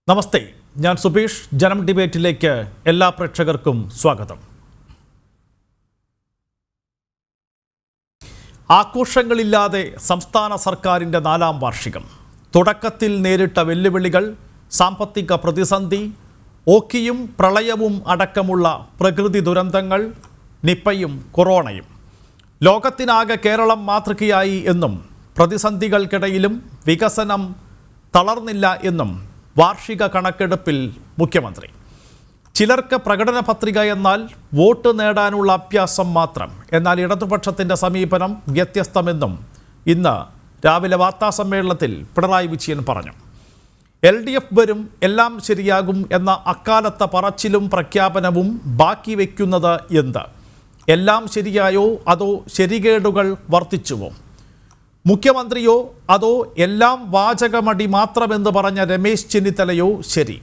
നമസ്തേ, ഞാൻ സുബീഷ്. ജനം ഡിബേറ്റിലേക്ക് എല്ലാ പ്രേക്ഷകർക്കും സ്വാഗതം. ആഘോഷങ്ങളില്ലാതെ സംസ്ഥാന സർക്കാരിൻ്റെ 4ാം വാർഷികം. തുടക്കത്തിൽ നേരിട്ട വെല്ലുവിളികൾ, സാമ്പത്തിക പ്രതിസന്ധി, ഓക്കിയും പ്രളയവും അടക്കമുള്ള പ്രകൃതി ദുരന്തങ്ങൾ, നിപ്പയും കൊറോണയും. ലോകത്തിനാകെ കേരളം മാതൃകയായി എന്നും പ്രതിസന്ധികൾക്കിടയിലും വികസനം തളർന്നില്ല എന്നും വാർഷിക കണക്കെടുപ്പിൽ മുഖ്യമന്ത്രി. ചിലർക്ക് പ്രകടന പത്രിക എന്നാൽ വോട്ട് നേടാനുള്ള അഭ്യാസം മാത്രം. എന്നാൽ ഇടതുപക്ഷത്തിൻ്റെ സമീപനം വ്യത്യസ്തമെന്നും ഇന്ന് രാവിലെ വാർത്താസമ്മേളനത്തിൽ പിണറായി വിജയൻ പറഞ്ഞു. LDF വരും, എല്ലാം ശരിയാകും എന്ന അക്കാലത്തെ പറച്ചിലും പ്രഖ്യാപനവും ബാക്കി വയ്ക്കുന്നത് എന്ത്? എല്ലാം ശരിയായോ അതോ ശരികേടുകൾ വർദ്ധിച്ചുവോ? മുഖ്യമന്ത്രിയോ അതോ എല്ലാം വാചകമടി മാത്രമെന്ന് പറഞ്ഞ രമേശ് ചെന്നിത്തലയോ ശരി?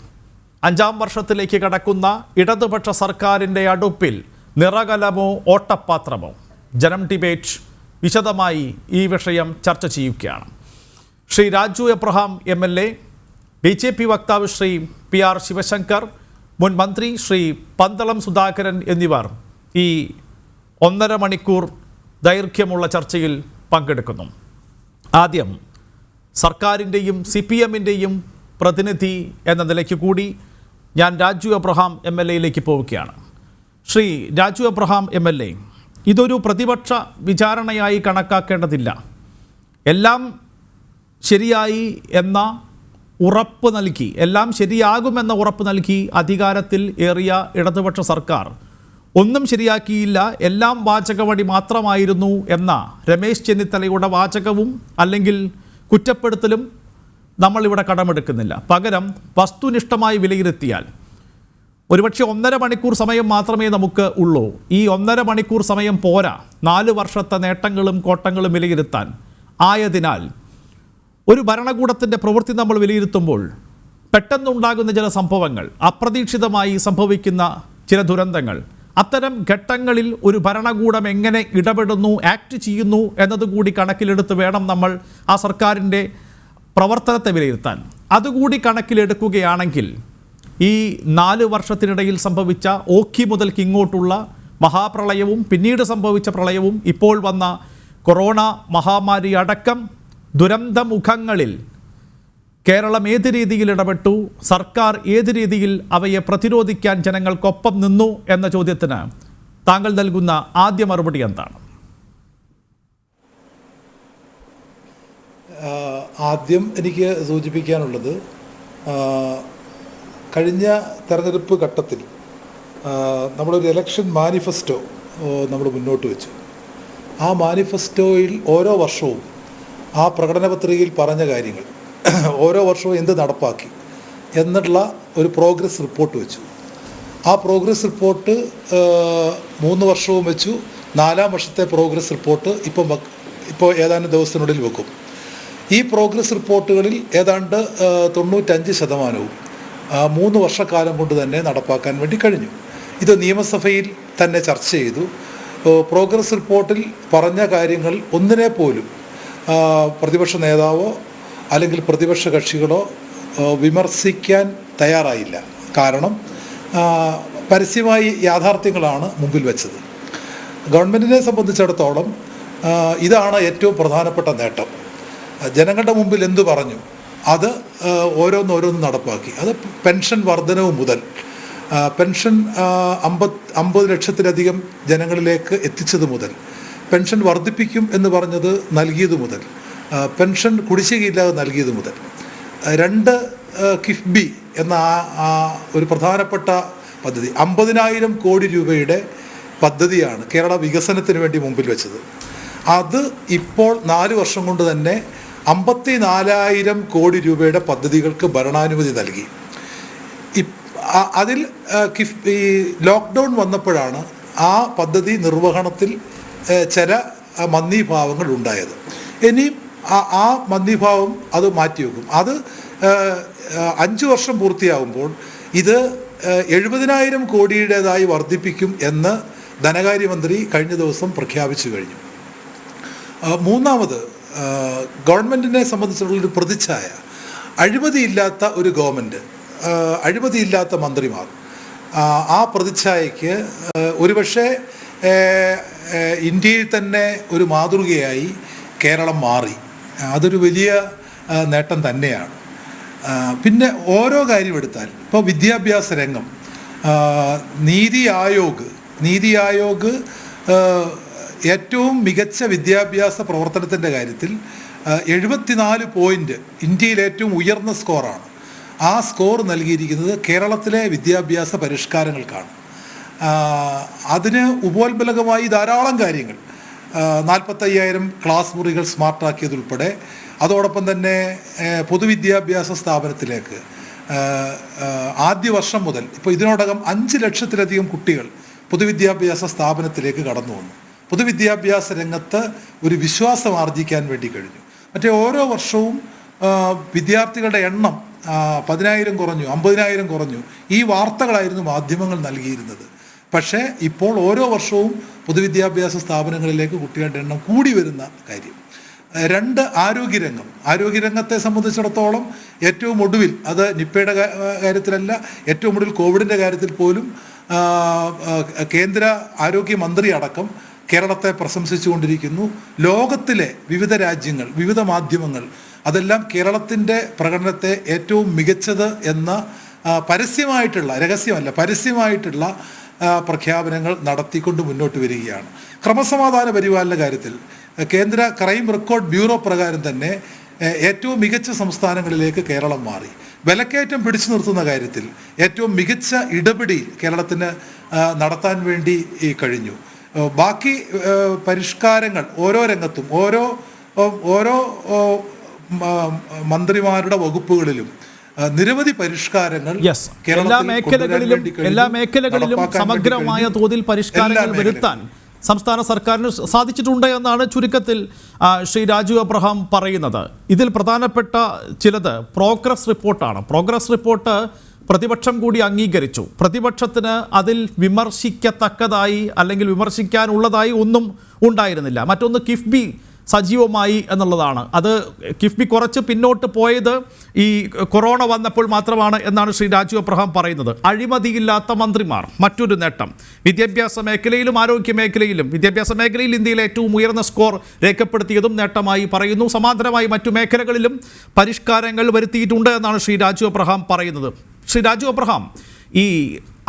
5ാം വർഷത്തിലേക്ക് കടക്കുന്ന ഇടതുപക്ഷ സർക്കാരിൻ്റെ അടുപ്പിൽ നിറകലമോ ഓട്ടപാത്രമോ? ജനം ഡിബേറ്റ് വിശദമായി ഈ വിഷയം ചർച്ച ചെയ്യുകയാണ്. ശ്രീ രാജു എബ്രഹാം MLA, BJP വക്താവ് ശ്രീ PR ശിവശങ്കർ, മുൻ മന്ത്രി ശ്രീ പന്തളം സുധാകരൻ എന്നിവർ ഈ 1.5 മണിക്കൂർ ദൈർഘ്യമുള്ള ചർച്ചയിൽ പങ്കെടുക്കുന്നു. ആദ്യം സർക്കാരിൻ്റെയും CPMൻ്റെയും പ്രതിനിധി എന്ന നിലയ്ക്ക് കൂടി ഞാൻ രാജു എബ്രഹാം MLAയിലേക്ക് പോവുകയാണ്. ശ്രീ രാജു എബ്രഹാം MLA, ഇതൊരു പ്രതിപക്ഷ വിചാരണയായി കണക്കാക്കേണ്ടതില്ല. എല്ലാം ശരിയായി എന്ന ഉറപ്പ് നൽകി, എല്ലാം ശരിയാകുമെന്ന ഉറപ്പ് നൽകി അധികാരത്തിൽ ഏറിയ ഇടതുപക്ഷ സർക്കാർ ഒന്നും ശരിയാക്കിയില്ല, എല്ലാം വാചകമടി മാത്രമായിരുന്നു എന്ന രമേശ് ചെന്നിത്തലയുടെ വാചകവും അല്ലെങ്കിൽ കുറ്റപ്പെടുത്തലും നമ്മളിവിടെ കടമെടുക്കുന്നില്ല. പകരം വസ്തുനിഷ്ഠമായി വിലയിരുത്തിയാൽ ഒരുപക്ഷെ 1.5 മണിക്കൂർ സമയം മാത്രമേ നമുക്ക് ഉള്ളൂ. ഈ 1.5 മണിക്കൂർ സമയം പോരാ 4 വർഷത്തെ നേട്ടങ്ങളും കോട്ടങ്ങളും വിലയിരുത്താൻ. ആയതിനാൽ ഒരു ഭരണകൂടത്തിൻ്റെ പ്രവൃത്തി നമ്മൾ വിലയിരുത്തുമ്പോൾ പെട്ടെന്നുണ്ടാകുന്ന ചില സംഭവങ്ങൾ, അപ്രതീക്ഷിതമായി സംഭവിക്കുന്ന ചില ദുരന്തങ്ങൾ, അത്തരം ഘട്ടങ്ങളിൽ ഒരു ഭരണകൂടം എങ്ങനെ ഇടപെടുന്നു, ആക്ട് ചെയ്യുന്നു എന്നതുകൂടി കണക്കിലെടുത്ത് വേണം നമ്മൾ ആ സർക്കാരിൻ്റെ പ്രവർത്തനത്തെ വിലയിരുത്താൻ. അതുകൂടി കണക്കിലെടുക്കുകയാണെങ്കിൽ ഈ 4 വർഷത്തിനിടയിൽ സംഭവിച്ച ഓഖി മുതൽക്ക് ഇങ്ങോട്ടുള്ള മഹാപ്രളയവും പിന്നീട് സംഭവിച്ച പ്രളയവും ഇപ്പോൾ വന്ന കൊറോണ മഹാമാരി അടക്കം ദുരന്തമുഖങ്ങളിൽ കേരളം ഏത് രീതിയിൽ ഇടപെട്ടു, സർക്കാർ ഏത് രീതിയിൽ അവയെ പ്രതിരോധിക്കാൻ ജനങ്ങൾക്കൊപ്പം നിന്നു എന്ന ചോദ്യത്തിന് താങ്കൾ നൽകുന്ന ആദ്യ മറുപടി എന്താണ്? ആദ്യം എനിക്ക് സൂചിപ്പിക്കാനുള്ളത്, കഴിഞ്ഞ തെരഞ്ഞെടുപ്പ് ഘട്ടത്തിൽ നമ്മളൊരു ഇലക്ഷൻ മാനിഫെസ്റ്റോ നമ്മൾ മുന്നോട്ട് വെച്ചു. ആ മാനിഫെസ്റ്റോയിൽ ഓരോ വർഷവും ആ പ്രകടന പത്രികയിൽ പറഞ്ഞ കാര്യങ്ങൾ, ഓരോ വർഷവും എന്ത് നടപ്പാക്കി എന്നുള്ള ഒരു പ്രോഗ്രസ് റിപ്പോർട്ട് വെച്ചു. ആ പ്രോഗ്രസ് റിപ്പോർട്ട് 3 വർഷവും വെച്ചു. 4ാം വർഷത്തെ പ്രോഗ്രസ് റിപ്പോർട്ട് ഇപ്പോൾ ഏതാനും ദിവസത്തിനുള്ളിൽ വെക്കും. ഈ പ്രോഗ്രസ് റിപ്പോർട്ടുകളിൽ ഏതാണ്ട് 95% 3 വർഷക്കാലം കൊണ്ട് തന്നെ നടപ്പാക്കാൻ വേണ്ടി കഴിഞ്ഞു. ഇത് നിയമസഭയിൽ തന്നെ ചർച്ച ചെയ്തു. പ്രോഗ്രസ് റിപ്പോർട്ടിൽ പറഞ്ഞ കാര്യങ്ങൾ ഒന്നിനെ പോലും പ്രതിപക്ഷ നേതാവോ അല്ലെങ്കിൽ പ്രതിപക്ഷ കക്ഷികളോ വിമർശിക്കാൻ തയ്യാറായില്ല. കാരണം പരസ്യമായി യാഥാർത്ഥ്യങ്ങളാണ് മുമ്പിൽ വെച്ചത്. ഗവൺമെൻറ്റിനെ സംബന്ധിച്ചിടത്തോളം ഇതാണ് ഏറ്റവും പ്രധാനപ്പെട്ട നേട്ടം. ജനങ്ങളുടെ മുമ്പിൽ എന്തു പറഞ്ഞു അത് ഓരോന്നോരോന്ന് നടപ്പാക്കി. അത് പെൻഷൻ വർധനവ് മുതൽ പെൻഷൻ 50 ലക്ഷത്തിലധികം ജനങ്ങളിലേക്ക് എത്തിച്ചത് മുതൽ, പെൻഷൻ വർദ്ധിപ്പിക്കും എന്ന് പറഞ്ഞത് നൽകിയത് മുതൽ, പെൻഷൻ കുടിശ്ശികയില്ലാതെ നൽകിയത് മുതൽ, 2 കിഫ്ബി എന്ന ഒരു പ്രധാനപ്പെട്ട പദ്ധതി, 50,000 കോടി രൂപയുടെ പദ്ധതിയാണ് കേരള വികസനത്തിന് വേണ്ടി മുമ്പിൽ വെച്ചത്. അത് ഇപ്പോൾ 4 വർഷം കൊണ്ട് തന്നെ 54,000 കോടി രൂപയുടെ പദ്ധതികൾക്ക് ഭരണാനുമതി നൽകി. അതിൽ ഈ ലോക്ക്ഡൗൺ വന്നപ്പോഴാണ് ആ പദ്ധതി നിർവഹണത്തിൽ ചില മന്ദീഭാവങ്ങൾ ഉണ്ടായത്. ഇനിയും ആ മന്ദീഭാവം അത് മാറ്റിവെക്കും. അത് 5 വർഷം പൂർത്തിയാകുമ്പോൾ ഇത് 70,000 കോടിയുടേതായി വർദ്ധിപ്പിക്കും എന്ന് ധനകാര്യമന്ത്രി കഴിഞ്ഞ ദിവസം പ്രഖ്യാപിച്ചു കഴിഞ്ഞു. മൂന്നാമത്, ഗവൺമെൻറ്റിനെ സംബന്ധിച്ചുള്ളൊരു പ്രതിച്ഛായ, അഴിമതിയില്ലാത്ത ഒരു ഗവൺമെൻറ്, അഴിമതിയില്ലാത്ത മന്ത്രിമാർ, ആ പ്രതിച്ഛായയ്ക്ക് ഒരുപക്ഷെ ഇന്ത്യയിൽ തന്നെ ഒരു മാതൃകയായി കേരളം മാറി. അതൊരു വലിയ നേട്ടം തന്നെയാണ്. പിന്നെ ഓരോ കാര്യം എടുത്താൽ ഇപ്പോൾ വിദ്യാഭ്യാസ രംഗം, നീതി ആയോഗ് ഏറ്റവും മികച്ച വിദ്യാഭ്യാസ പ്രവർത്തനത്തിൻ്റെ കാര്യത്തിൽ 74 പോയിൻ്റ് ഇന്ത്യയിൽ ഏറ്റവും ഉയർന്ന സ്കോറാണ്. ആ സ്കോർ നൽകിയിരിക്കുന്നത് കേരളത്തിലെ വിദ്യാഭ്യാസ പരിഷ്കാരങ്ങൾക്കാണ്. അതിന് ഉപോത്ബലകമായി ധാരാളം കാര്യങ്ങൾ, 45,000 ക്ലാസ് മുറികൾ സ്മാർട്ടാക്കിയതുൾപ്പെടെ, അതോടൊപ്പം തന്നെ പൊതുവിദ്യാഭ്യാസ സ്ഥാപനത്തിലേക്ക് ആദ്യ വർഷം മുതൽ ഇപ്പോൾ ഇതിനോടകം 5 ലക്ഷത്തിലധികം കുട്ടികൾ പൊതുവിദ്യാഭ്യാസ സ്ഥാപനത്തിലേക്ക് കടന്നു വന്നു. പൊതുവിദ്യാഭ്യാസ രംഗത്ത് ഒരു വിശ്വാസം ആർജിക്കാൻ വേണ്ടി കഴിഞ്ഞു. മറ്റേ ഓരോ വർഷവും വിദ്യാർത്ഥികളുടെ എണ്ണം 10,000 കുറഞ്ഞു, 50,000 കുറഞ്ഞു, ഈ വാർത്തകളായിരുന്നു മാധ്യമങ്ങൾ നൽകിയിരുന്നത്. പക്ഷേ ഇപ്പോൾ ഓരോ വർഷവും പൊതുവിദ്യാഭ്യാസ സ്ഥാപനങ്ങളിലേക്ക് കുട്ടികളുടെ എണ്ണം കൂടി വരുന്ന കാര്യം. 2, ആരോഗ്യരംഗത്തെ സംബന്ധിച്ചിടത്തോളം ഏറ്റവും ഒടുവിൽ, അത് നിപ്പയുടെ കാര്യത്തിലല്ല, ഏറ്റവും ഒടുവിൽ കോവിഡിൻ്റെ കാര്യത്തിൽ പോലും കേന്ദ്ര ആരോഗ്യമന്ത്രി അടക്കം കേരളത്തെ പ്രശംസിച്ചുകൊണ്ടിരിക്കുന്നു. ലോകത്തിലെ വിവിധ രാജ്യങ്ങൾ, വിവിധ മാധ്യമങ്ങൾ അതെല്ലാം കേരളത്തിൻ്റെ പ്രകടനത്തെ ഏറ്റവും മികച്ചത് എന്ന പരസ്യമായിട്ടുള്ള, രഹസ്യമല്ല, പരസ്യമായിട്ടുള്ള പ്രഖ്യാപനങ്ങൾ നടത്തിക്കൊണ്ട് മുന്നോട്ട് വരികയാണ്. ക്രമസമാധാന പരിപാലന കാര്യത്തിൽ കേന്ദ്ര ക്രൈം റെക്കോർഡ് ബ്യൂറോ പ്രകാരം തന്നെ ഏറ്റവും മികച്ച സംസ്ഥാനങ്ങളിലേക്ക് കേരളം മാറി. വിലക്കയറ്റം പിടിച്ചു നിർത്തുന്ന കാര്യത്തിൽ ഏറ്റവും മികച്ച ഇടപെടി കേരളത്തിന് നടത്താൻ വേണ്ടി കഴിഞ്ഞു. ബാക്കി പരിഷ്കാരങ്ങൾ ഓരോ രംഗത്തും ഓരോ മന്ത്രിമാരുടെ വകുപ്പുകളിലും നിരവധി പരിഷ്കാരങ്ങൾ എല്ലാ മേഖലകളിലും സമഗ്രമായ തോതിൽ പരിഷ്കാരങ്ങൾ വരുത്താൻ സംസ്ഥാന സർക്കാരിന് സാധിച്ചിട്ടുണ്ട് എന്നാണ് ചുരുക്കത്തിൽ ശ്രീ രാജു അബ്രഹാം പറയുന്നത്. ഇതിൽ പ്രധാനപ്പെട്ട ചിലത് പ്രോഗ്രസ് റിപ്പോർട്ടാണ്. പ്രോഗ്രസ് റിപ്പോർട്ട് പ്രതിപക്ഷം കൂടി അംഗീകരിച്ചു. പ്രതിപക്ഷത്തിന് അതിൽ വിമർശിക്കത്തക്കതായി അല്ലെങ്കിൽ വിമർശിക്കാനുള്ളതായി ഒന്നും ഉണ്ടായിരുന്നില്ല. മറ്റൊന്ന് കിഫ്ബി സജീവമായി എന്നുള്ളതാണ്. അത് കിഫ്ബി കുറച്ച് പിന്നോട്ട് പോയത് ഈ കൊറോണ വന്നപ്പോൾ മാത്രമാണ് എന്നാണ് ശ്രീ രാജു അബ്രഹാം പറയുന്നത്. അഴിമതിയില്ലാത്ത മന്ത്രിമാർ മറ്റൊരു നേട്ടം. വിദ്യാഭ്യാസ മേഖലയിലും ആരോഗ്യ മേഖലയിലും, വിദ്യാഭ്യാസ മേഖലയിൽ ഇന്ത്യയിലെ ഏറ്റവും ഉയർന്ന സ്കോർ രേഖപ്പെടുത്തിയതും നേട്ടമായി പറയുന്നു. സമാന്തരമായി മറ്റു മേഖലകളിലും പരിഷ്കാരങ്ങൾ വരുത്തിയിട്ടുണ്ട് എന്നാണ് ശ്രീ രാജു അബ്രഹാം പറയുന്നത്. ശ്രീ രാജു അബ്രഹാം, ഈ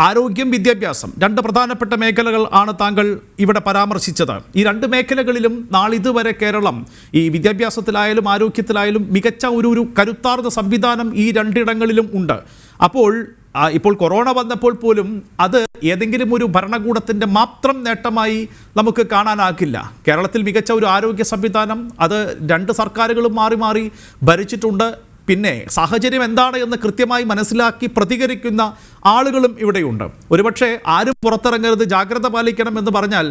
ആരോഗ്യം, വിദ്യാഭ്യാസം 2 പ്രധാനപ്പെട്ട മേഖലകൾ ആണ് താങ്കൾ ഇവിടെ പരാമർശിച്ചത്. ഈ 2 മേഖലകളിലും നാളിതുവരെ കേരളം ഈ വിദ്യാഭ്യാസത്തിലായാലും ആരോഗ്യത്തിലായാലും മികച്ച ഒരു കരുത്താർന്ന സംവിധാനം ഈ 2 ഇടങ്ങളിലും ഉണ്ട്. ഇപ്പോൾ കൊറോണ വന്നപ്പോൾ പോലും അത് ഏതെങ്കിലും ഒരു ഭരണകൂടത്തിൻ്റെ മാത്രം നേട്ടമായി നമുക്ക് കാണാനാകില്ല. കേരളത്തിൽ മികച്ച ഒരു ആരോഗ്യ സംവിധാനം അത് 2 സർക്കാരുകളും മാറി മാറി ഭരിച്ചിട്ടുണ്ട്. പിന്നെ സാഹചര്യം എന്താണ് എന്ന് കൃത്യമായി മനസ്സിലാക്കി പ്രതികരിക്കുന്ന ആളുകളും ഇവിടെയുണ്ട്. ഒരുപക്ഷെ ആരും പുറത്തിറങ്ങരുത്, ജാഗ്രത പാലിക്കണം എന്ന് പറഞ്ഞാൽ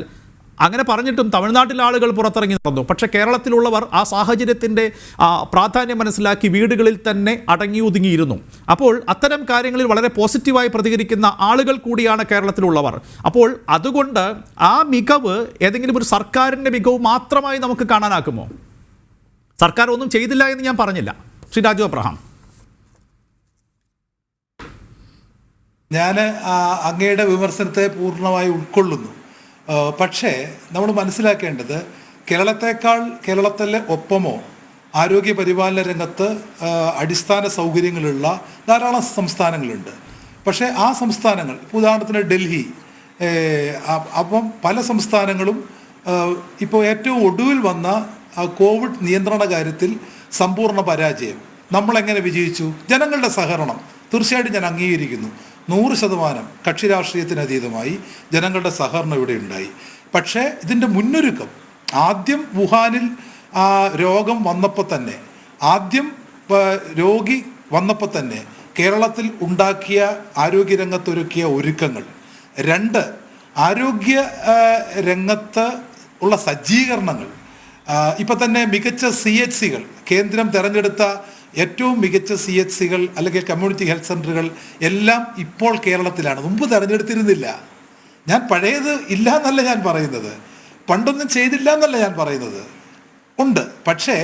അങ്ങനെ പറഞ്ഞിട്ടും തമിഴ്നാട്ടിലെ ആളുകൾ പുറത്തിറങ്ങി നടന്നു. പക്ഷേ കേരളത്തിലുള്ളവർ ആ സാഹചര്യത്തിൻ്റെ പ്രാധാന്യം മനസ്സിലാക്കി വീടുകളിൽ തന്നെ അടങ്ങി ഒതുങ്ങിയിരുന്നു. അപ്പോൾ അത്തരം കാര്യങ്ങളിൽ വളരെ പോസിറ്റീവായി പ്രതികരിക്കുന്ന ആളുകൾ കൂടിയാണ് കേരളത്തിലുള്ളവർ. അപ്പോൾ അതുകൊണ്ട് ആ മികവ് ഏതെങ്കിലും ഒരു സർക്കാരിൻ്റെ മികവ് മാത്രമായി നമുക്ക് കാണാനാക്കുമോ? സർക്കാർ ഒന്നും ചെയ്തില്ല എന്ന് ഞാൻ പറഞ്ഞില്ല. ശ്രീ രാജു അബ്രഹാം, ഞാൻ അങ്ങയുടെ വിമർശനത്തെ പൂർണ്ണമായി ഉൾക്കൊള്ളുന്നു. പക്ഷേ നമ്മൾ മനസ്സിലാക്കേണ്ടത് കേരളത്തിലെ ഒപ്പമോ ആരോഗ്യ പരിപാലന രംഗത്ത് അടിസ്ഥാന സൗകര്യങ്ങളുള്ള ധാരാളം സംസ്ഥാനങ്ങളുണ്ട്. പക്ഷേ ആ സംസ്ഥാനങ്ങൾ, ഉദാഹരണത്തിന് ഡൽഹി, അപ്പം പല സംസ്ഥാനങ്ങളും ഇപ്പോൾ ഏറ്റവും ഒടുവിൽ വന്ന കോവിഡ് നിയന്ത്രണ കാര്യത്തിൽ സമ്പൂർണ്ണ പരാജയം. നമ്മളെങ്ങനെ വിജയിച്ചു? ജനങ്ങളുടെ സഹകരണം തീർച്ചയായിട്ടും ഞാൻ അംഗീകരിക്കുന്നു. 100% കക്ഷി രാഷ്ട്രീയത്തിനതീതമായി ജനങ്ങളുടെ സഹകരണം ഇവിടെ ഉണ്ടായി. പക്ഷേ ഇതിൻ്റെ മുന്നൊരുക്കം ആദ്യം വുഹാനിൽ രോഗം വന്നപ്പോൾ തന്നെ, രോഗി വന്നപ്പോൾ തന്നെ കേരളത്തിൽ ഉണ്ടാക്കിയ ആരോഗ്യരംഗത്തൊരുക്കിയ ഒരുക്കങ്ങൾ. 2, ആരോഗ്യ രംഗത്ത് ഉള്ള സജ്ജീകരണങ്ങൾ. ഇപ്പം തന്നെ മികച്ച CHCകൾ, കേന്ദ്രം തിരഞ്ഞെടുത്ത ഏറ്റവും മികച്ച CHCകൾ അല്ലെങ്കിൽ കമ്മ്യൂണിറ്റി ഹെൽത്ത് സെൻ്ററുകൾ എല്ലാം ഇപ്പോൾ കേരളത്തിലാണ്. മുമ്പ് തിരഞ്ഞെടുത്തിരുന്നില്ല. ഞാൻ പഴയത് ഇല്ല എന്നല്ല ഞാൻ പറയുന്നത്, പണ്ടൊന്നും ചെയ്തില്ല എന്നല്ല ഞാൻ പറയുന്നത്, ഉണ്ട്. പക്ഷേ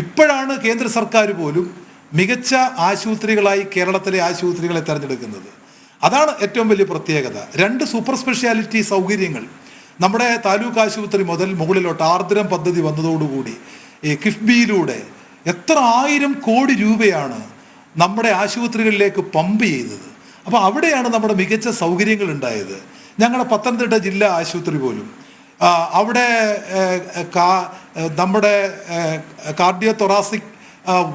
ഇപ്പോഴാണ് കേന്ദ്ര സർക്കാർ പോലും മികച്ച ആശുപത്രികളായി കേരളത്തിലെ ആശുപത്രികളെ തിരഞ്ഞെടുക്കുന്നത്. അതാണ് ഏറ്റവും വലിയ പ്രത്യേകത. 2 സൂപ്പർ സ്പെഷ്യാലിറ്റി സൗകര്യങ്ങൾ നമ്മുടെ താലൂക്ക് ആശുപത്രി മുതൽ മുകളിലോട്ട് ആർദ്രം പദ്ധതി വന്നതോടുകൂടി ഈ കിഫ്ബിയിലൂടെ എത്ര 1000 കോടി രൂപയാണ് നമ്മുടെ ആശുപത്രികളിലേക്ക് പമ്പ് ചെയ്തത്. അപ്പോൾ അവിടെയാണ് നമ്മുടെ മികച്ച സൗകര്യങ്ങൾ ഉണ്ടായത്. ഞങ്ങളുടെ പത്തനംതിട്ട ജില്ലാ ആശുപത്രി പോലും അവിടെ നമ്മുടെ കാർഡിയോ തൊറാസിക്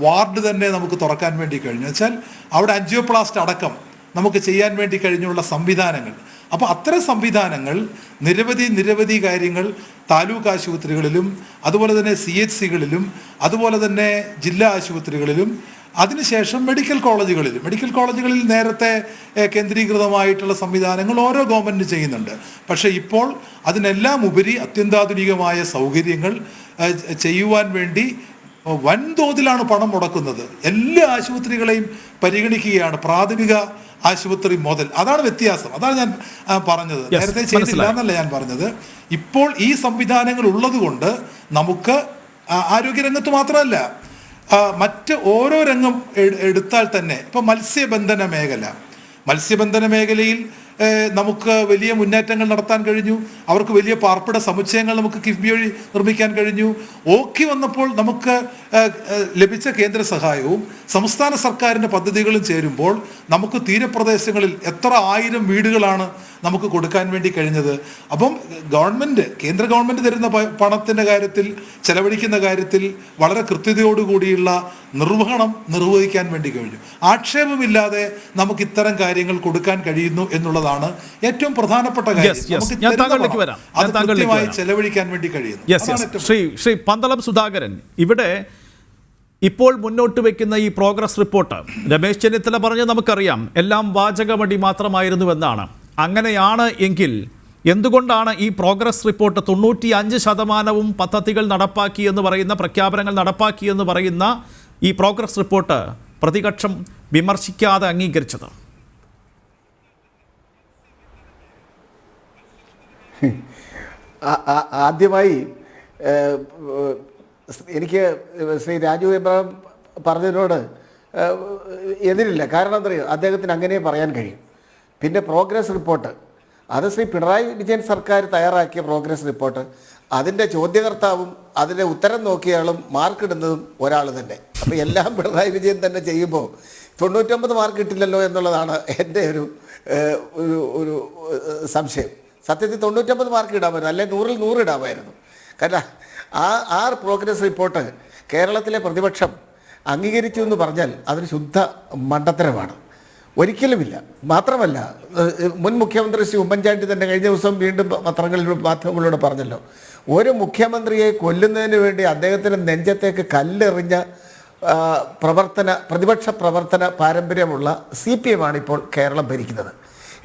വാർഡ് തന്നെ നമുക്ക് തുറക്കാൻ വേണ്ടി കഴിഞ്ഞു. വെച്ചാൽ അവിടെ ആൻജിയോപ്ലാസ്റ്റ് അടക്കം നമുക്ക് ചെയ്യാൻ വേണ്ടി കഴിഞ്ഞുള്ള സംവിധാനങ്ങൾ. അപ്പോൾ അത്തരം സംവിധാനങ്ങൾ നിരവധി കാര്യങ്ങൾ താലൂക്ക് ആശുപത്രികളിലും അതുപോലെ തന്നെ CHCകളിലും അതുപോലെ തന്നെ ജില്ലാ ആശുപത്രികളിലും അതിനുശേഷം മെഡിക്കൽ കോളേജുകളിൽ നേരത്തെ കേന്ദ്രീകൃതമായിട്ടുള്ള സംവിധാനങ്ങൾ ഓരോ ഗവൺമെൻറ് ചെയ്യുന്നുണ്ട്. പക്ഷേ ഇപ്പോൾ അതിനെല്ലാം ഉപരി അത്യന്താധുനികമായ സൗകര്യങ്ങൾ ചെയ്യുവാൻ വേണ്ടി വൻതോതിലാണ് പണം മുടക്കുന്നത്. എല്ലാ ആശുപത്രികളെയും പരിഗണിക്കുകയാണ്, പ്രാഥമിക ആശുപത്രി മുതൽ. അതാണ് വ്യത്യാസം. അതാണ് ഞാൻ പറഞ്ഞത്. നേരത്തെ ചെയ്തില്ല എന്നല്ല ഞാൻ പറഞ്ഞത്. ഇപ്പോൾ ഈ സംവിധാനങ്ങൾ ഉള്ളത് കൊണ്ട് നമുക്ക് ആരോഗ്യരംഗത്ത് മാത്രമല്ല മറ്റ് ഓരോ രംഗം എടുത്താൽ തന്നെ ഇപ്പം മത്സ്യബന്ധന മേഖലയിൽ നമുക്ക് വലിയ മുന്നേറ്റങ്ങൾ നടത്താൻ കഴിഞ്ഞു. അവർക്ക് വലിയ പാർപ്പിട സമുച്ചയങ്ങൾ നമുക്ക് കിഫ്ബി വഴി നിർമ്മിക്കാൻ കഴിഞ്ഞു. ഓഖി വന്നപ്പോൾ നമുക്ക് ലഭിച്ച കേന്ദ്ര സഹായവും സംസ്ഥാന സർക്കാരിൻ്റെ പദ്ധതികളും ചേരുമ്പോൾ നമുക്ക് തീരപ്രദേശങ്ങളിൽ എത്ര 1000 വീടുകളാണ് നമുക്ക് കൊടുക്കാൻ വേണ്ടി കഴിഞ്ഞത്. അപ്പം കേന്ദ്ര ഗവൺമെൻറ് തരുന്ന പണത്തിൻ്റെ കാര്യത്തിൽ, ചെലവഴിക്കുന്ന കാര്യത്തിൽ വളരെ കൃത്യതയോടുകൂടിയുള്ള നിർവഹിക്കാൻ വേണ്ടി കഴിഞ്ഞു. ആക്ഷേപമില്ലാതെ നമുക്ക് ഇത്തരം കാര്യങ്ങൾ കൊടുക്കാൻ കഴിയുന്നു എന്നുള്ളതാണ് ഏറ്റവും പ്രധാനപ്പെട്ട കാര്യം. ചെലവഴിക്കാൻ വേണ്ടി കഴിയുന്നു. ശ്രീ പന്തളം സുധാകരൻ, ഇവിടെ ഇപ്പോൾ മുന്നോട്ട് വെക്കുന്ന ഈ പ്രോഗ്രസ് റിപ്പോർട്ട് രമേശ് ചെന്നിത്തല പറഞ്ഞ് നമുക്കറിയാം എല്ലാം വാചകമടി മാത്രമായിരുന്നുവെന്നാണ്. അങ്ങനെയാണ് എങ്കിൽ എന്തുകൊണ്ടാണ് ഈ പ്രോഗ്രസ് റിപ്പോർട്ട് 95% പദ്ധതികൾ നടപ്പാക്കി എന്ന് പറയുന്ന, പ്രഖ്യാപനങ്ങൾ നടപ്പാക്കി എന്ന് പറയുന്ന ഈ പ്രോഗ്രസ് റിപ്പോർട്ട് പ്രതിപക്ഷം വിമർശിക്കാതെ അംഗീകരിച്ചത്? ആദ്യമായി എനിക്ക് ശ്രീ രാജു എബ്രഹാം പറഞ്ഞതിനോട് എതിരില്ല. കാരണം എന്താ പറയുക, അദ്ദേഹത്തിന് അങ്ങനെ പറയാൻ കഴിയും. പിന്നെ പ്രോഗ്രസ് റിപ്പോർട്ട് അത് ശ്രീ പിണറായി വിജയൻ സർക്കാർ തയ്യാറാക്കിയ പ്രോഗ്രസ് റിപ്പോർട്ട്, അതിൻ്റെ ചോദ്യകർത്താവും അതിൻ്റെ ഉത്തരം നോക്കിയാളും മാർക്കിടുന്നതും ഒരാൾ തന്നെ. അപ്പോൾ എല്ലാം പിണറായി വിജയൻ തന്നെ ചെയ്യുമ്പോൾ 99 മാർക്ക് കിട്ടില്ലല്ലോ എന്നുള്ളതാണ് എൻ്റെ ഒരു സംശയം. സത്യത്തിൽ 99 മാർക്ക് ഇടാമായിരുന്നു, അല്ലെങ്കിൽ 100-ൽ 100 ഇടാമായിരുന്നു. കാരണം ആ പ്രോഗ്രസ് റിപ്പോർട്ട് കേരളത്തിലെ പ്രതിപക്ഷം അംഗീകരിച്ചു എന്ന് പറഞ്ഞാൽ അതൊരു ശുദ്ധ മണ്ടത്തരമാണ്. ഒരിക്കലുമില്ല. മാത്രമല്ല, മുൻ മുഖ്യമന്ത്രി ശ്രീ ഉമ്മൻചാണ്ടി തന്നെ കഴിഞ്ഞ ദിവസം വീണ്ടും പത്രങ്ങളിലൂടെ മാധ്യമങ്ങളിലൂടെ പറഞ്ഞല്ലോ, ഒരു മുഖ്യമന്ത്രിയെ കൊല്ലുന്നതിന് വേണ്ടി അദ്ദേഹത്തിൻ്റെ നെഞ്ചത്തേക്ക് കല്ലെറിഞ്ഞ പ്രതിപക്ഷ പ്രവർത്തന പാരമ്പര്യമുള്ള CPM ആണ് ഇപ്പോൾ കേരളം ഭരിക്കുന്നത്.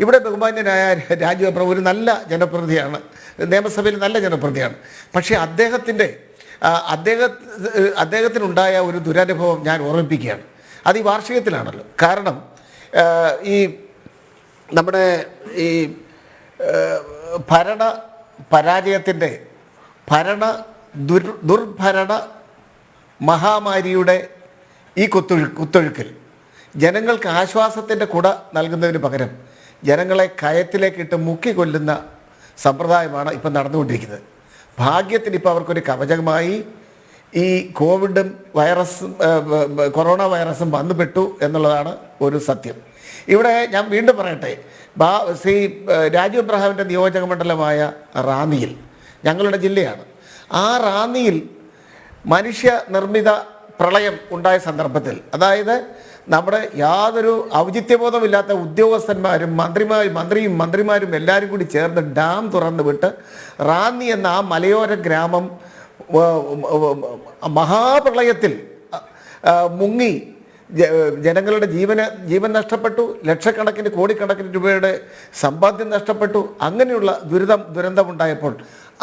ഇവിടെ ബഹുമാന്യനായ രാജു എബ്രഹാം ഒരു നല്ല ജനപ്രതിനിധിയാണ്, നിയമസഭയിൽ നല്ല ജനപ്രതിനിധിയാണ്. പക്ഷേ അദ്ദേഹത്തിനുണ്ടായ ഒരു ദുരനുഭവം ഞാൻ ഓർമ്മിപ്പിക്കുകയാണ്. അത് ഈ വാർഷികത്തിലാണല്ലോ. കാരണം നമ്മുടെ ഈ ഭരണ പരാജയത്തിൻ്റെ ദുർഭരണ മഹാമാരിയുടെ ഈ കുത്തൊഴുക്കിൽ ജനങ്ങൾക്ക് ആശ്വാസത്തിൻ്റെ കുട നൽകുന്നതിന് പകരം ജനങ്ങളെ കയത്തിലേക്കിട്ട് മുക്കിക്കൊല്ലുന്ന സമ്പ്രദായമാണ് ഇപ്പം നടന്നുകൊണ്ടിരിക്കുന്നത്. ഭാഗ്യത്തിന് ഇപ്പോൾ അവർക്കൊരു കവചമായി ഈ കൊറോണ വൈറസും വന്നുപെട്ടു എന്നുള്ളതാണ് ഒരു സത്യം. ഇവിടെ ഞാൻ വീണ്ടും പറയട്ടെ, ശ്രീ രാജു എബ്രഹാമിൻ്റെ നിയോജക മണ്ഡലമായ റാന്നിയിൽ, ഞങ്ങളുടെ ജില്ലയാണ്, ആ റാന്നിയിൽ മനുഷ്യ നിർമ്മിത പ്രളയം ഉണ്ടായ സന്ദർഭത്തിൽ, അതായത് നമ്മുടെ യാതൊരു ഔചിത്യബോധമില്ലാത്ത ഉദ്യോഗസ്ഥന്മാരും മന്ത്രിമാരും എല്ലാവരും കൂടി ചേർന്ന് ഡാം തുറന്നു വിട്ട് റാന്നി എന്ന ആ മലയോര ഗ്രാമം മഹാപ്രളയത്തിൽ മുങ്ങി ജനങ്ങളുടെ ജീവൻ നഷ്ടപ്പെട്ടു. ലക്ഷക്കണക്കിന് കോടിക്കണക്കിന് രൂപയുടെ സമ്പാദ്യം നഷ്ടപ്പെട്ടു. അങ്ങനെയുള്ള ദുരന്തമുണ്ടായപ്പോൾ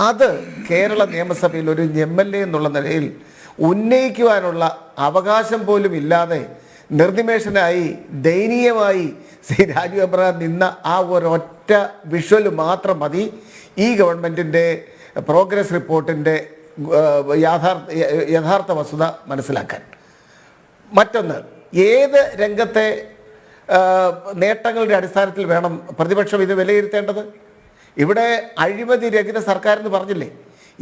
അത് കേരള നിയമസഭയിൽ ഒരു MLA എന്നുള്ള നിലയിൽ ഉന്നയിക്കുവാനുള്ള അവകാശം പോലും ഇല്ലാതെ നിർനിമേഷനായി ദയനീയമായി ശ്രീ രാജു എബ്രഹാം നിന്ന ആ ഒരൊറ്റ വിഷ്വൽ മാത്രം മതി ഈ ഗവൺമെൻറ്റിൻ്റെ പ്രോഗ്രസ് റിപ്പോർട്ടിൻ്റെ യഥാർത്ഥ വസ്തുത മനസ്സിലാക്കാൻ. മറ്റൊന്ന്, ഏത് രംഗത്തെ നേട്ടങ്ങളുടെ അടിസ്ഥാനത്തിൽ വേണം പ്രതിപക്ഷം ഇത് വിലയിരുത്തേണ്ടത്? ഇവിടെ അഴിമതി രഹിത സർക്കാർ എന്ന് പറഞ്ഞില്ലേ?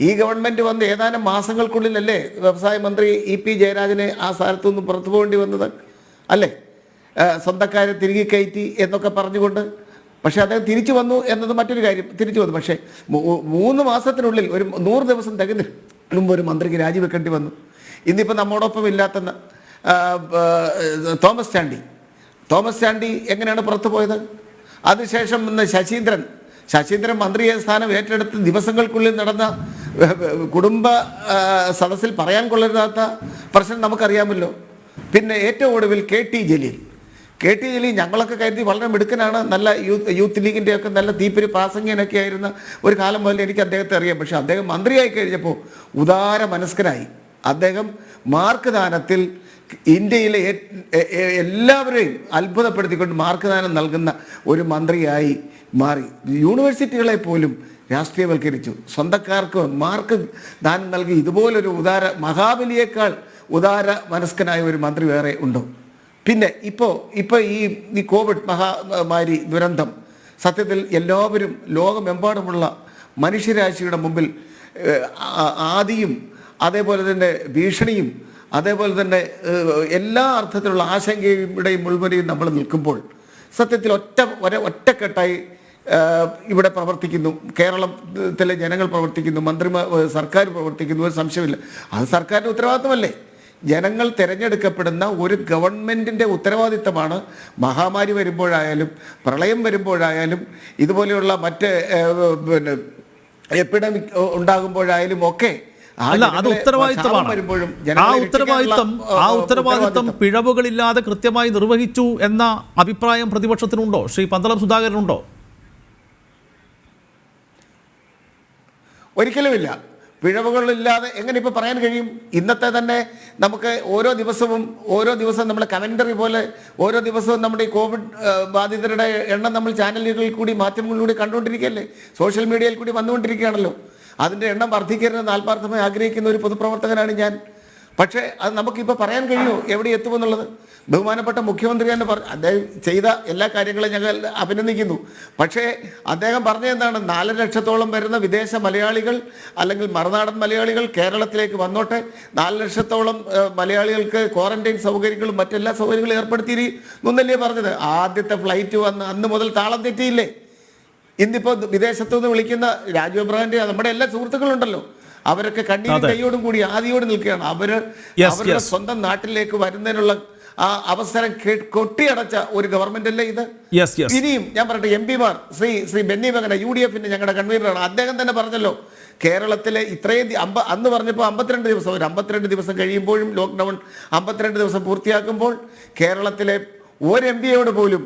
ഈ ഗവൺമെൻറ് വന്ന് ഏതാനും മാസങ്ങൾക്കുള്ളിലല്ലേ വ്യവസായ മന്ത്രി EP ജയരാജനെ ആ സ്ഥലത്തു നിന്ന് പുറത്തു പോകേണ്ടി വന്നത് അല്ലേ? സ്വന്തക്കാരെ തിരികെ കയറ്റി എന്നൊക്കെ പറഞ്ഞുകൊണ്ട്. പക്ഷേ അദ്ദേഹം തിരിച്ചു വന്നു എന്നത് മറ്റൊരു കാര്യം, തിരിച്ചു വന്നു. പക്ഷേ 3 മാസത്തിനുള്ളിൽ ഒരു 100 ദിവസം തികഞ്ഞതിന് മുമ്പ് ഒരു മന്ത്രിക്ക് രാജിവെക്കേണ്ടി വന്നു. ഇന്നിപ്പോൾ നമ്മോടൊപ്പം ഇല്ലാത്ത തോമസ് ചാണ്ടി എങ്ങനെയാണ് പുറത്തു പോയത്? അതിനുശേഷം ഇന്ന് ശശീന്ദ്രൻ മന്ത്രി സ്ഥാനം ഏറ്റെടുത്ത് ദിവസങ്ങൾക്കുള്ളിൽ നടന്ന കുടുംബ സദസ്സിൽ പറയാൻ കൊള്ളരുതാത്ത പ്രശ്നം നമുക്കറിയാമല്ലോ. പിന്നെ ഏറ്റവും ഒടുവിൽ KT ജലീൽ ഞങ്ങളൊക്കെ കരുതി വളരെ മിടുക്കനാണ്, നല്ല യൂത്ത് ലീഗിൻ്റെ ഒക്കെ നല്ല തീപ്പൊരി പ്രാസംഗികനൊക്കെ ആയിരുന്ന ഒരു കാലം മുതൽ എനിക്ക് അദ്ദേഹത്തെ അറിയാം. പക്ഷേ അദ്ദേഹം മന്ത്രിയായി കഴിഞ്ഞപ്പോൾ ഉദാര മനസ്കനായി. അദ്ദേഹം മാർക്ക് ദാനത്തിൽ ഇന്ത്യയിലെ എല്ലാവരെയും അത്ഭുതപ്പെടുത്തിക്കൊണ്ട് മാർക്ക് ദാനം നൽകുന്ന ഒരു മന്ത്രിയായി മാറി. യൂണിവേഴ്സിറ്റികളെ പോലും രാഷ്ട്രീയവൽക്കരിച്ചു. സ്വന്തക്കാർക്ക് മാർക്ക് ദാനം നൽകി ഇതുപോലൊരു മഹാബലിയേക്കാൾ ഉദാര മനസ്കനായ ഒരു മന്ത്രി വേറെ ഉണ്ടോ? പിന്നെ ഇപ്പോൾ ഈ കോവിഡ് മഹാമാരി ദുരന്തം സത്യത്തിൽ എല്ലാവരും ലോകമെമ്പാടുമുള്ള മനുഷ്യരാശിയുടെ മുമ്പിൽ ആദിയും അതേപോലെ തന്നെ ഭീഷണിയും അതേപോലെ തന്നെ എല്ലാ അർത്ഥത്തിലുള്ള ആശങ്കയുടെയും മുൾമുനയിൽ നമ്മൾ നിൽക്കുമ്പോൾ സത്യത്തിൽ ഒറ്റക്കെട്ടായി ഇവിടെ പ്രവർത്തിക്കുന്നു, കേരളത്തിലെ ജനങ്ങൾ പ്രവർത്തിക്കുന്നു, സർക്കാർ പ്രവർത്തിക്കുന്നു, ഒരു സംശയമില്ല. അത് സർക്കാരിൻ്റെ ഉത്തരവാദിത്തമല്ലേ? ജനങ്ങൾ തിരഞ്ഞെടുക്കപ്പെടുന്ന ഒരു ഗവൺമെൻറ്റിൻ്റെ ഉത്തരവാദിത്തമാണ് മഹാമാരി വരുമ്പോഴായാലും പ്രളയം വരുമ്പോഴായാലും ഇതുപോലെയുള്ള മറ്റ് എപ്പിഡമിക് ഉണ്ടാകുമ്പോഴായാലും ഒക്കെ അല്ല, അത് ഉത്തരവാദിത്തമാണ്. ആ ഉത്തരവാദിത്തം പിഴവുകളില്ലാതെ കൃത്യമായി നിർവഹിച്ചു എന്ന അഭിപ്രായം പ്രതിപക്ഷത്തിനുണ്ടോ? ശ്രീ പന്തളം സുധാകരനുണ്ടോ? ഒരിക്കലുമില്ല. പിഴവുകളില്ലാതെ എങ്ങനെ ഇപ്പോൾ പറയാൻ കഴിയും? ഇന്നത്തെ തന്നെ നമുക്ക് ഓരോ ദിവസവും നമ്മൾ കമൻ്ററി പോലെ ഓരോ ദിവസവും നമ്മുടെ ഈ കോവിഡ് ബാധിതരുടെ എണ്ണം നമ്മൾ ചാനലുകളിൽ കൂടി മാധ്യമങ്ങളിലൂടെ കണ്ടുകൊണ്ടിരിക്കുകയല്ലേ, സോഷ്യൽ മീഡിയയിൽ കൂടി വന്നുകൊണ്ടിരിക്കുകയാണല്ലോ. അതിൻ്റെ എണ്ണം വർദ്ധിക്കരുതെന്ന് ആത്മാർത്ഥമായി ആഗ്രഹിക്കുന്ന ഒരു പൊതുപ്രവർത്തകനാണ് ഞാൻ. പക്ഷേ അത് നമുക്കിപ്പോൾ പറയാൻ കഴിയുമോ എവിടെ എത്തുമെന്നുള്ളത്? ബഹുമാനപ്പെട്ട മുഖ്യമന്ത്രി തന്നെ അദ്ദേഹം ചെയ്ത എല്ലാ കാര്യങ്ങളും ഞങ്ങൾ അഭിനന്ദിക്കുന്നു. പക്ഷേ അദ്ദേഹം പറഞ്ഞതെന്താണ്? 4 ലക്ഷത്തോളം വരുന്ന വിദേശ മലയാളികൾ അല്ലെങ്കിൽ മറുനാടൻ മലയാളികൾ കേരളത്തിലേക്ക് വന്നോട്ടെ, 4 ലക്ഷത്തോളം മലയാളികൾക്ക് ക്വാറന്റൈൻ സൗകര്യങ്ങളും മറ്റെല്ലാ സൗകര്യങ്ങളും ഏർപ്പെടുത്തിയിരുന്നല്ലേ പറഞ്ഞത്. ആദ്യത്തെ ഫ്ലൈറ്റ് വന്ന് അന്ന് മുതൽ താളം തെറ്റിയില്ലേ? ഇന്നിപ്പോൾ വിദേശത്തു നിന്ന് വിളിക്കുന്ന രാജു എബ്രഹാമിൻ്റെ നമ്മുടെ എല്ലാ സുഹൃത്തുക്കളുണ്ടല്ലോ, അവരൊക്കെ കണ്ണീരും കൈയോടും കൂടി ആദിയോട് നിൽക്കുകയാണ്. അവരുടെ സ്വന്തം നാട്ടിലേക്ക് വരുന്നതിനുള്ള ആ അവസരം കൊട്ടിയടച്ച ഒരു ഗവൺമെന്റ് അല്ലേ ഇത്? ഇനിയും ഞാൻ പറയട്ടെ, MP-മാർ ശ്രീ ബെന്നി ബെഹന UDF-ന്റെ ഞങ്ങളുടെ കൺവീനറാണ്. അദ്ദേഹം തന്നെ പറഞ്ഞല്ലോ, കേരളത്തിലെ ഇത്രയും അന്ന് പറഞ്ഞപ്പോൾ 52 ദിവസം, ഒരു 52 ദിവസം കഴിയുമ്പോഴും ലോക്ക്ഡൗൺ 52 ദിവസം പൂർത്തിയാക്കുമ്പോൾ കേരളത്തിലെ ഒരു MP-യോട് പോലും,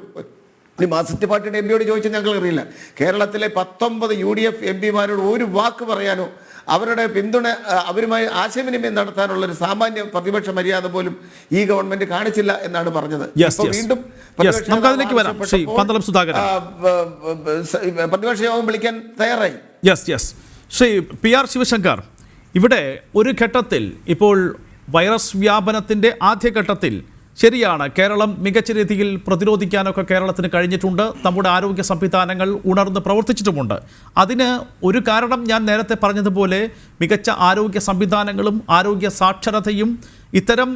മാർക്സിസ്റ്റ് പാർട്ടിയുടെ MP-യോട് ചോദിച്ചാൽ ഞങ്ങൾ അറിയില്ല, കേരളത്തിലെ 19 UDF MP-മാരോട് ഒരു വാക്ക് പറയാനോ അവരുടെ പിന്തുണ അവരുമായി ആശയവിനിമയം നടത്താനുള്ളൊരു സാമാന്യ പ്രതിപക്ഷ മര്യാദ പോലും ഈ ഗവൺമെന്റ് കാണിച്ചില്ല എന്നാണ് പറഞ്ഞത്. വീണ്ടും പ്രതിപക്ഷ യോഗം വിളിക്കാൻ തയ്യാറായി. ശ്രീ PR ശിവശങ്കർ, ഇവിടെ ഒരു ഘട്ടത്തിൽ ഇപ്പോൾ വൈറസ് വ്യാപനത്തിൻ്റെ ആദ്യഘട്ടത്തിൽ ശരിയാണ്, കേരളം മികച്ച രീതിയിൽ പ്രതിരോധിക്കാനൊക്കെ കേരളത്തിന് കഴിഞ്ഞിട്ടുണ്ട്. നമ്മുടെ ആരോഗ്യ സംവിധാനങ്ങൾ ഉണർന്ന് പ്രവർത്തിച്ചിട്ടുമുണ്ട്. അതിന് ഒരു കാരണം ഞാൻ നേരത്തെ പറഞ്ഞതുപോലെ മികച്ച ആരോഗ്യ സംവിധാനങ്ങളും ആരോഗ്യ സാക്ഷരതയും ഇത്തരം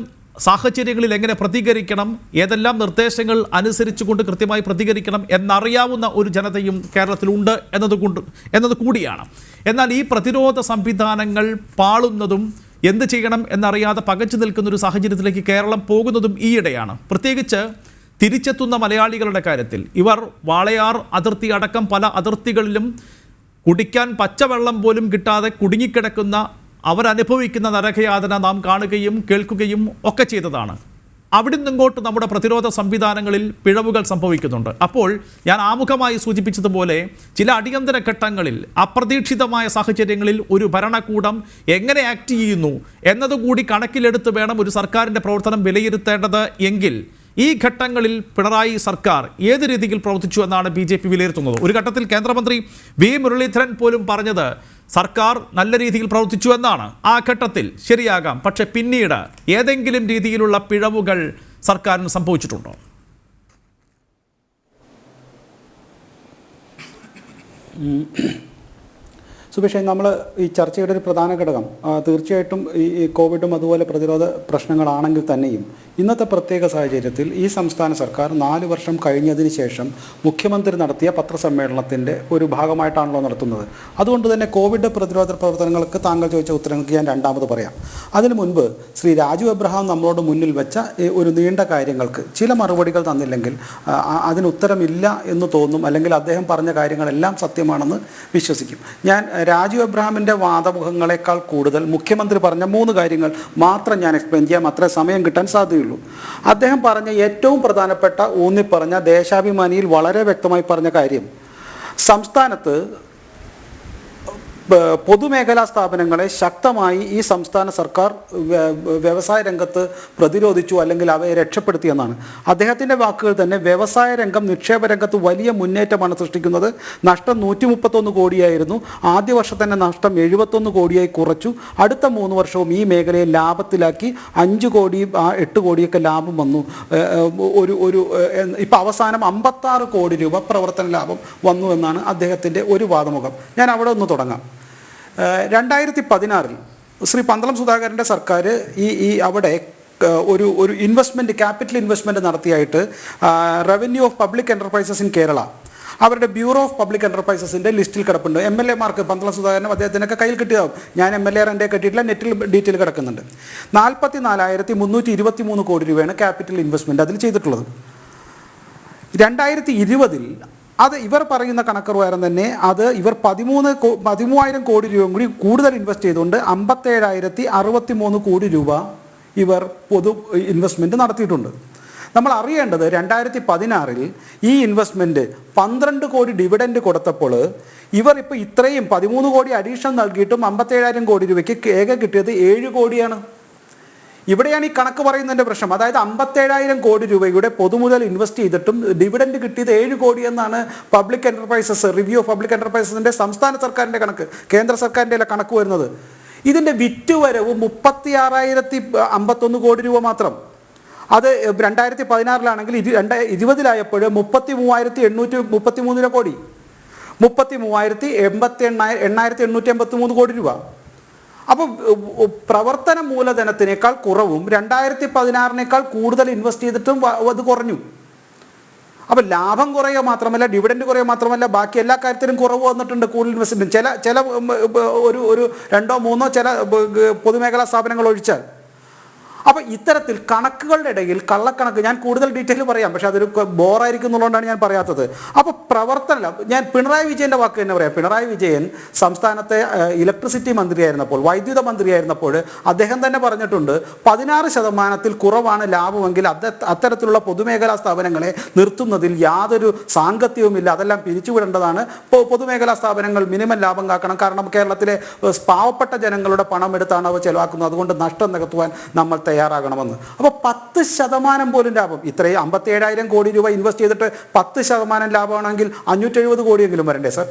സാഹചര്യങ്ങളിൽ എങ്ങനെ പ്രതികരിക്കണം, ഏതെല്ലാം നിർദ്ദേശങ്ങൾ അനുസരിച്ചുകൊണ്ട് കൃത്യമായി പ്രതികരിക്കണം എന്നറിയാവുന്ന ഒരു ജനതയും കേരളത്തിലുണ്ട് എന്നത് കൂടിയാണ്. എന്നാൽ ഈ പ്രതിരോധ സംവിധാനങ്ങൾ പാളുന്നതും എന്ത് ചെയ്യണം എന്നറിയാതെ പകച്ചു നിൽക്കുന്ന ഒരു സാഹചര്യത്തിലേക്ക് കേരളം പോകുന്നതും ഈയിടെയാണ്. പ്രത്യേകിച്ച് തിരിച്ചെത്തുന്ന മലയാളികളുടെ കാര്യത്തിൽ ഇവർ വാളയാർ അതിർത്തി അടക്കം പല അതിർത്തികളിലും കുടിക്കാൻ പച്ചവെള്ളം പോലും കിട്ടാതെ കുടുങ്ങിക്കിടക്കുന്ന അവരനുഭവിക്കുന്ന നരകയാതന നാം കാണുകയും കേൾക്കുകയും ഒക്കെ ചെയ്തതാണ്. അവിടെ നിന്നിങ്ങോട്ട് നമ്മുടെ പ്രതിരോധ സംവിധാനങ്ങളിൽ പിഴവുകൾ സംഭവിക്കുന്നുണ്ട്. അപ്പോൾ ഞാൻ ആമുഖമായി സൂചിപ്പിച്ചതുപോലെ ചില അടിയന്തര ഘട്ടങ്ങളിൽ അപ്രതീക്ഷിതമായ സാഹചര്യങ്ങളിൽ ഒരു ഭരണകൂടം എങ്ങനെ ആക്ട് ചെയ്യുന്നു എന്നതുകൂടി കണക്കിലെടുത്ത് വേണം ഒരു സർക്കാരിൻ്റെ പ്രവർത്തനം വിലയിരുത്തേണ്ടത്. എങ്കിൽ ഈ ഘട്ടങ്ങളിൽ പിണറായി സർക്കാർ ഏത് രീതിയിൽ പ്രവർത്തിച്ചു എന്നാണ് BJP വിലയിരുത്തുന്നത്. ഒരു ഘട്ടത്തിൽ കേന്ദ്രമന്ത്രി V. മുരളീധരൻ പോലും പറഞ്ഞത് സർക്കാർ നല്ല രീതിയിൽ പ്രവർത്തിച്ചു എന്നാണ്. ആ ഘട്ടത്തിൽ ശരിയാകാം. പക്ഷെ പിന്നീട് ഏതെങ്കിലും രീതിയിലുള്ള പിഴവുകൾ സർക്കാരിന് സംഭവിച്ചിട്ടുണ്ടോ? സുബേഷേ, നമ്മൾ ഈ ചർച്ചയുടെ ഒരു പ്രധാന ഘടകം തീർച്ചയായിട്ടും ഈ കോവിഡും അതുപോലെ പ്രതിരോധ പ്രശ്നങ്ങളാണെങ്കിൽ തന്നെയും ഇന്നത്തെ പ്രത്യേക സാഹചര്യത്തിൽ ഈ സംസ്ഥാന സർക്കാർ 4 വർഷം കഴിഞ്ഞതിന് ശേഷം മുഖ്യമന്ത്രി നടത്തിയ പത്രസമ്മേളനത്തിൻ്റെ ഒരു ഭാഗമായിട്ടാണല്ലോ നടത്തുന്നത്. അതുകൊണ്ട് തന്നെ കോവിഡ് പ്രതിരോധ പ്രവർത്തനങ്ങൾക്ക് താങ്കൾ ചോദിച്ച ഉത്തരങ്ങൾക്ക് ഞാൻ രണ്ടാമത് പറയാം. അതിനു മുൻപ് ശ്രീ രാജു എബ്രഹാം നമ്മളോട് മുന്നിൽ വെച്ച ഒരു നീണ്ട കാര്യങ്ങൾക്ക് ചില മറുപടികൾ തന്നില്ലെങ്കിൽ അതിന് ഉത്തരമില്ല എന്ന് തോന്നും, അല്ലെങ്കിൽ അദ്ദേഹം പറഞ്ഞ കാര്യങ്ങളെല്ലാം സത്യമാണെന്ന് വിശ്വസിക്കും. ഞാൻ രാജു എബ്രഹാമിൻ്റെ വാദമുഖങ്ങളെക്കാൾ കൂടുതൽ മുഖ്യമന്ത്രി പറഞ്ഞ 3 കാര്യങ്ങൾ മാത്രം ഞാൻ എക്സ്പ്ലെയിൻ ചെയ്യാം. അത്ര സമയം കിട്ടാൻ സാധ്യതയുള്ളൂ. അദ്ദേഹം പറഞ്ഞ ഏറ്റവും പ്രധാനപ്പെട്ട ഊന്നിപ്പറഞ്ഞ ദേശാഭിമാനിയിൽ വളരെ വ്യക്തമായി പറഞ്ഞ കാര്യം, സംസ്ഥാനത്ത് പൊതുമേഖലാ സ്ഥാപനങ്ങളെ ശക്തമായി ഈ സംസ്ഥാന സർക്കാർ വ്യവസായ രംഗത്ത് പ്രതിരോധിച്ചു, അല്ലെങ്കിൽ അവയെ രക്ഷപ്പെടുത്തിയെന്നാണ്. അദ്ദേഹത്തിൻ്റെ വാക്കുകൾ തന്നെ, വ്യവസായ രംഗം നിക്ഷേപ രംഗത്ത് വലിയ മുന്നേറ്റമാണ് സൃഷ്ടിക്കുന്നത്. നഷ്ടം 131 കോടിയായിരുന്നു. ആദ്യ വർഷം തന്നെ നഷ്ടം 71 കോടിയായി കുറച്ചു. അടുത്ത 3 വർഷവും ഈ മേഖലയെ ലാഭത്തിലാക്കി 5 കോടി 8 കോടിയൊക്കെ ലാഭം വന്നു. ഇപ്പം അവസാനം 56 കോടി രൂപ പ്രവർത്തന ലാഭം വന്നു എന്നാണ് അദ്ദേഹത്തിൻ്റെ ഒരു വാദമുഖം. ഞാൻ അവിടെ ഒന്ന് തുടങ്ങാം. 2016 ശ്രീ പന്തളം സുധാകരൻ്റെ സർക്കാർ അവിടെ ഒരു ഇൻവെസ്റ്റ്മെൻറ്റ്, ക്യാപിറ്റൽ ഇൻവെസ്റ്റ്മെൻറ്റ് നടത്തിയായിട്ട് revenue of public enterprises in Kerala, അവരുടെ ബ്യൂറോ ഓഫ് പബ്ലിക് എൻ്റർപ്രൈസസിൻ്റെ ലിസ്റ്റിൽ കിടപ്പുണ്ട്. MLA മാർക്ക് പന്തളം സുധാകരനും അദ്ദേഹത്തിനൊക്കെ കയ്യിൽ കിട്ടിയതാവും. ഞാൻ MLA എൻ്റെ കിട്ടിയിട്ടില്ല, നെറ്റിൽ ഡീറ്റെയിൽ കിടക്കുന്നുണ്ട്. 44,323 കോടി രൂപയാണ് ക്യാപിറ്റൽ ഇൻവെസ്റ്റ്മെൻറ്റ് അതിൽ ചെയ്തിട്ടുള്ളത്. 2020 അത് ഇവർ പറയുന്ന കണക്ക് പ്രകാരം തന്നെ ഇവർ 13,000 കോടി രൂപയും കൂടി കൂടുതൽ ഇൻവെസ്റ്റ് ചെയ്തുകൊണ്ട് 57,063 കോടി രൂപ ഇവർ പൊതു ഇൻവെസ്റ്റ്മെൻറ്റ് നടത്തിയിട്ടുണ്ട്. നമ്മൾ അറിയേണ്ടത് 2016 ഈ ഇൻവെസ്റ്റ്മെൻറ്റ് 12 കോടി ഡിവിഡൻഡ് കൊടുത്തപ്പോൾ ഇവർ ഇപ്പോൾ ഇത്രയും 13 കോടി അഡീഷണൽ നൽകിയിട്ടും 57,000 കോടി രൂപയ്ക്ക് ഏക കിട്ടിയത് 7 കോടിയാണ്. ഇവിടെയാണ് ഈ കണക്ക് പറയുന്നതിൻ്റെ പ്രശ്നം. അതായത് 57,000 കോടി രൂപയുടെ പൊതുമുതൽ ഇൻവെസ്റ്റ് ചെയ്തിട്ടും ഡിവിഡൻഡ് കിട്ടിയത് 7 കോടി എന്നാണ് public enterprises, review of public എൻ്റർപ്രൈസസിൻ്റെ സംസ്ഥാന സർക്കാരിൻ്റെ കണക്ക്, കേന്ദ്ര സർക്കാരിൻ്റെ കണക്ക് വരുന്നത്. ഇതിൻ്റെ വിറ്റുവരവ് 36,051 കോടി രൂപ മാത്രം. അത് 2016 2020 33,833 കോടി, 33,883 കോടി രൂപ. അപ്പോൾ പ്രവർത്തന മൂലധനത്തിനേക്കാൾ കുറവും 2016 കൂടുതൽ ഇൻവെസ്റ്റ് ചെയ്തിട്ടും അത് കുറഞ്ഞു. അപ്പോൾ ലാഭം കുറയുക മാത്രമല്ല, ഡിവിഡൻഡ് കുറയുക മാത്രമല്ല, ബാക്കി എല്ലാ കാര്യത്തിലും കുറവ് വന്നിട്ടുണ്ട്. കൂടുതൽ ഇൻവെസ്റ്റ്മെൻറ്റ് ചില ഒരു 2-3 ചില പൊതുമേഖലാ സ്ഥാപനങ്ങൾ ഒഴിച്ചാൽ. അപ്പോൾ ഇത്തരത്തിൽ കണക്കുകളുടെ ഇടയിൽ കള്ളക്കണക്ക്, ഞാൻ കൂടുതൽ ഡീറ്റെയിൽ പറയാം, പക്ഷേ അതൊരു ബോറായിരിക്കും എന്നുള്ളതുകൊണ്ടാണ് ഞാൻ പറയാത്തത്. അപ്പോൾ പ്രവർത്തനം, ഞാൻ പിണറായി വിജയൻ്റെ വാക്ക് തന്നെ പറയാം. പിണറായി വിജയൻ സംസ്ഥാനത്തെ ഇലക്ട്രിസിറ്റി മന്ത്രിയായിരുന്നപ്പോൾ, വൈദ്യുത മന്ത്രിയായിരുന്നപ്പോൾ അദ്ദേഹം തന്നെ പറഞ്ഞിട്ടുണ്ട്, 16% കുറവാണ് ലാഭമെങ്കിൽ അത്തരത്തിലുള്ള പൊതുമേഖലാ സ്ഥാപനങ്ങളെ നിർത്തുന്നതിൽ യാതൊരു സാങ്കത്യവുമില്ല, അതെല്ലാം പിരിച്ചുവിടേണ്ടതാണ്. പൊതുമേഖലാ സ്ഥാപനങ്ങൾ മിനിമം ലാഭം കാക്കണം. കാരണം കേരളത്തിലെ പാവപ്പെട്ട ജനങ്ങളുടെ പണം എടുത്താണ് അവ ചെലവാക്കുന്നത്. അതുകൊണ്ട് നഷ്ടം നികത്തുവാൻ നമ്മൾ തയ്യാറാകണമെന്ന്. അപ്പോൾ 10% പോലും ലാഭം, ഇത്രയും 57,000 കോടി രൂപ ഇൻവെസ്റ്റ് ചെയ്തിട്ട് 10% ലാഭമാണെങ്കിൽ 570 കോടിയെങ്കിലും വരണ്ടേ സർ?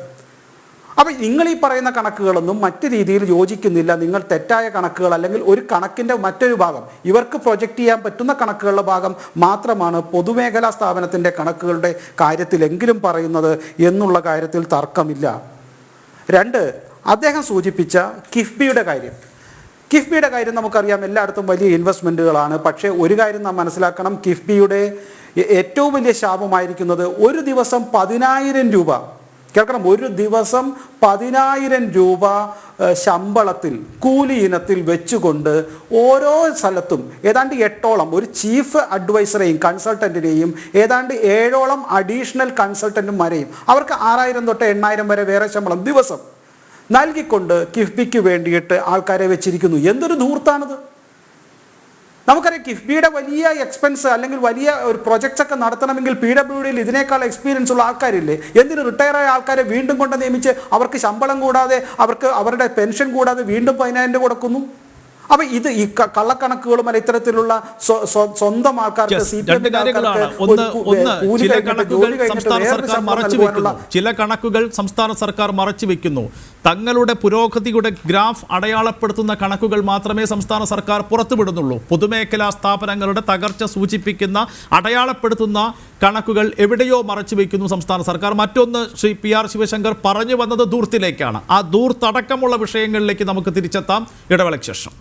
അപ്പോൾ നിങ്ങൾ ഈ പറയുന്ന കണക്കുകളൊന്നും മറ്റു രീതിയിൽ യോജിക്കുന്നില്ല. നിങ്ങൾ തെറ്റായ കണക്കുകൾ, അല്ലെങ്കിൽ ഒരു കണക്കിൻ്റെ മറ്റൊരു ഭാഗം, ഇവർക്ക് പ്രൊജക്റ്റ് ചെയ്യാൻ പറ്റുന്ന കണക്കുകളുടെ ഭാഗം മാത്രമാണ് പൊതുമേഖലാ സ്ഥാപനത്തിൻ്റെ കണക്കുകളുടെ കാര്യത്തിലെങ്കിലും പറയുന്നത് എന്നുള്ള കാര്യത്തിൽ തർക്കമില്ല. 2, അദ്ദേഹം സൂചിപ്പിച്ച കിഫ്ബിയുടെ കാര്യം. കിഫ്ബിയുടെ കാര്യം നമുക്കറിയാം, എല്ലായിടത്തും വലിയ ഇൻവെസ്റ്റ്മെൻറ്റുകളാണ്. പക്ഷേ ഒരു കാര്യം നാം മനസ്സിലാക്കണം, കിഫ്ബിയുടെ ഏറ്റവും വലിയ ശാപമായിരിക്കുന്നത് ഒരു ദിവസം 10,000 രൂപ, കേൾക്കണം, ഒരു ദിവസം 10,000 രൂപ ശമ്പളത്തിൽ കൂലി ഇനത്തിൽ വെച്ചുകൊണ്ട് ഓരോ സ്ഥലത്തും ഏതാണ്ട് 8ഓളം ഒരു ചീഫ് അഡ്വൈസറെയും കൺസൾട്ടൻറ്റിനെയും ഏതാണ്ട് 7ഓളം അഡീഷണൽ കൺസൾട്ടൻറ്റുമാരെയും അവർക്ക് 6,000 തൊട്ട് 8,000 വരെ വേറെ ശമ്പളം ദിവസം നൽകിക്കൊണ്ട് കിഫ്ബിക്ക് വേണ്ടിയിട്ട് ആൾക്കാരെ വെച്ചിരിക്കുന്നു. എന്തൊരു ധൂർത്താണിത്! നമുക്കറിയാം, കിഫ്ബിയുടെ വലിയ എക്സ്പെൻസ് അല്ലെങ്കിൽ വലിയ ഒരു പ്രൊജക്ട്സ് ഒക്കെ നടത്തണമെങ്കിൽ PWDയിൽ ഇതിനേക്കാൾ എക്സ്പീരിയൻസ് ഉള്ള ആൾക്കാരില്ലേ? എന്തിന് റിട്ടയറായ ആൾക്കാരെ വീണ്ടും കൊണ്ട് നിയമിച്ച് അവർക്ക് ശമ്പളം കൂടാതെ, അവർക്ക് അവരുടെ പെൻഷൻ കൂടാതെ വീണ്ടും 10,000 കൊടുക്കുന്നു? അപ്പൊ ഇത് ഈ കള്ളക്കണക്കുകളും അല്ല ഇത്തരത്തിലുള്ള സ്വന്തം ആൾക്കാർക്ക് Yes, രണ്ട് കാര്യങ്ങളാണ്. ചില കണക്കുകൾ സംസ്ഥാന സർക്കാർ മറച്ചുവെക്കുന്നു. ചില കണക്കുകൾ സംസ്ഥാന സർക്കാർ മറച്ചുവെക്കുന്നു. തങ്ങളുടെ പുരോഗതിയുടെ ഗ്രാഫ് അടയാളപ്പെടുത്തുന്ന കണക്കുകൾ മാത്രമേ സംസ്ഥാന സർക്കാർ പുറത്തുവിടുന്നുള്ളൂ. പൊതുമേഖലാ സ്ഥാപനങ്ങളുടെ തകർച്ച സൂചിപ്പിക്കുന്ന അടയാളപ്പെടുത്തുന്ന കണക്കുകൾ എവിടെയോ മറച്ചുവെക്കുന്നു സംസ്ഥാന സർക്കാർ. മറ്റൊന്ന് ശ്രീ PR ശിവശങ്കർ പറഞ്ഞു വന്നത് ധൂർത്തിലേക്കാണ്. ആ ധൂർത്തടക്കമുള്ള വിഷയങ്ങളിലേക്ക് നമുക്ക് തിരിച്ചെത്താം ഇടവേളയ്ക്ക് ശേഷം.